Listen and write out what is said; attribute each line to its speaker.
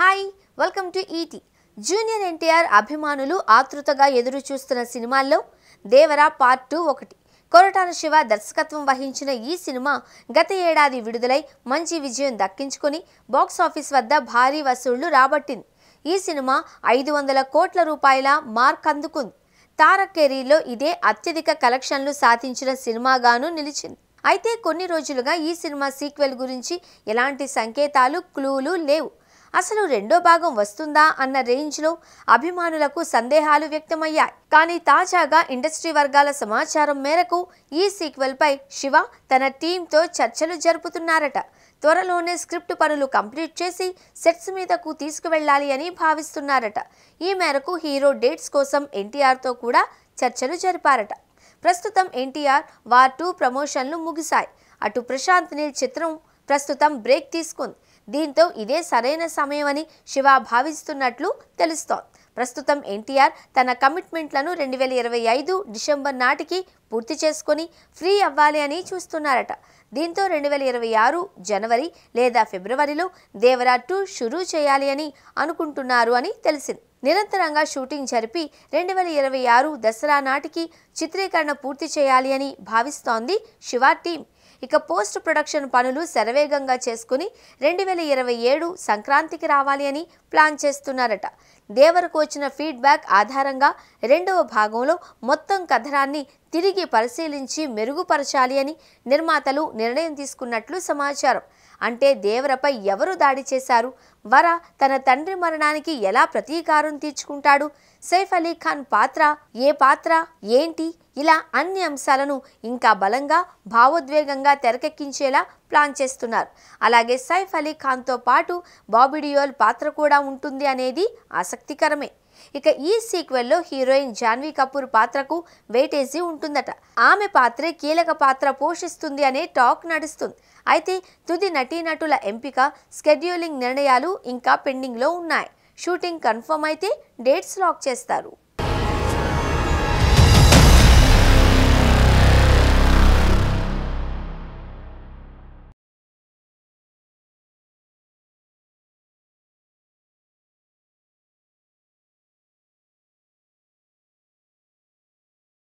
Speaker 1: Hi welcome to ET. Junior NTR అభిమానులు ఆతృతగా ఎదురు చూస్తున్న సినిమాల్లో దేవరా పార్ట్ 2 ఒకటి. కొరటాల శివ దర్శకత్వం వహించిన ఈ సినిమా గత ఏడాది విడుదలై మంచి విజయం దక్కించుకొని బాక్సాఫీస్ వద్ద భారీ వసూళ్లు రాబట్టింది. ఈ సినిమా 500 కోట్ల రూపాయల మార్క్ అందుకుంది. తారక్ కెరీర్లో ఇదే అత్యధిక కలెక్షన్లు సాధించిన సినిమాగాను నిలిచింది. అయితే కొన్ని రోజులుగా ఈ సినిమా సీక్వెల్ గురించి ఎలాంటి సంకేతాలు క్లూలు లేవు. అసలు రెండో భాగం వస్తుందా అన్న రేంజ్లో అభిమానులకు సందేహాలు వ్యక్తమయ్యాయి. కానీ తాజాగా ఇండస్ట్రీ వర్గాల సమాచారం మేరకు ఈ సీక్వెల్ పై శివ తన టీంతో చర్చలు జరుపుతున్నారట. త్వరలోనే స్క్రిప్ట్ పనులు కంప్లీట్ చేసి సెట్స్ మీదకు తీసుకువెళ్లాలి అని భావిస్తున్నారట. ఈ మేరకు హీరో డేట్స్ కోసం ఎన్టీఆర్తో కూడా చర్చలు జరిపారట. ప్రస్తుతం ఎన్టీఆర్ వార్ 2 ప్రమోషన్లు ముగిశాయి. అటు ప్రశాంత్ నీల్ చిత్రం ప్రస్తుతం బ్రేక్ తీసుకుంది. దీంతో ఇదే సరైన సమయమని శివ భావిస్తున్నట్లు తెలుస్తోంది. ప్రస్తుతం ఎన్టీఆర్ తన కమిట్మెంట్లను 2025 డిసెంబర్ నాటికి పూర్తి చేసుకొని ఫ్రీ అవ్వాలి అని చూస్తున్నారట. దీంతో 2026 జనవరి లేదా ఫిబ్రవరిలో దేవరా 2 షురూ చేయాలి అని అనుకుంటున్నారు అని తెలిసింది. నిరంతరంగా షూటింగ్ జరిపి 2026 దసరా నాటికి చిత్రీకరణ పూర్తి చేయాలి అని భావిస్తోంది శివ టీం. ఇక పోస్ట్ ప్రొడక్షన్ పనులు శరవేగంగా చేసుకుని 2027 సంక్రాంతికి రావాలి అని ప్లాన్ చేస్తున్నారట. దేవరకు వచ్చిన ఫీడ్బ్యాక్ ఆధారంగా రెండవ భాగంలో మొత్తం కథనాన్ని తిరిగి పరిశీలించి మెరుగుపరచాలి అని నిర్మాతలు నిర్ణయం తీసుకున్నట్లు సమాచారం. అంటే దేవరపై ఎవరు దాడి చేశారు, వర తన తండ్రి మరణానికి ఎలా ప్రతీకారం తీర్చుకుంటాడు, సైఫ్ అలీ ఖాన్ పాత్ర ఏ పాత్ర ఏంటి, ఇలా అన్ని అంశాలను ఇంకా బలంగా భావోద్వేగంగా తెరకెక్కించేలా ప్లాన్ చేస్తున్నారు. అలాగే సైఫ్ అలీ ఖాన్తో పాటు బాబీ డియోల్ పాత్ర కూడా ఉంటుంది అనేది ఆసక్తికరమే. ఇక ఈ సీక్వెల్లో హీరోయిన్ జాన్వీ కపూర్ పాత్రకు వెయిటేజీ ఉంటుందట. ఆమె పాత్రే కీలక పాత్ర పోషిస్తుంది అనే టాక్ నడుస్తుంది. అయితే తుది నటీనటుల ఎంపిక, స్కెడ్యూలింగ్ నిర్ణయాలు ఇంకా పెండింగ్లో ఉన్నాయి. షూటింగ్ కన్ఫర్మ్ అయితే డేట్స్ లాక్ చేస్తారు.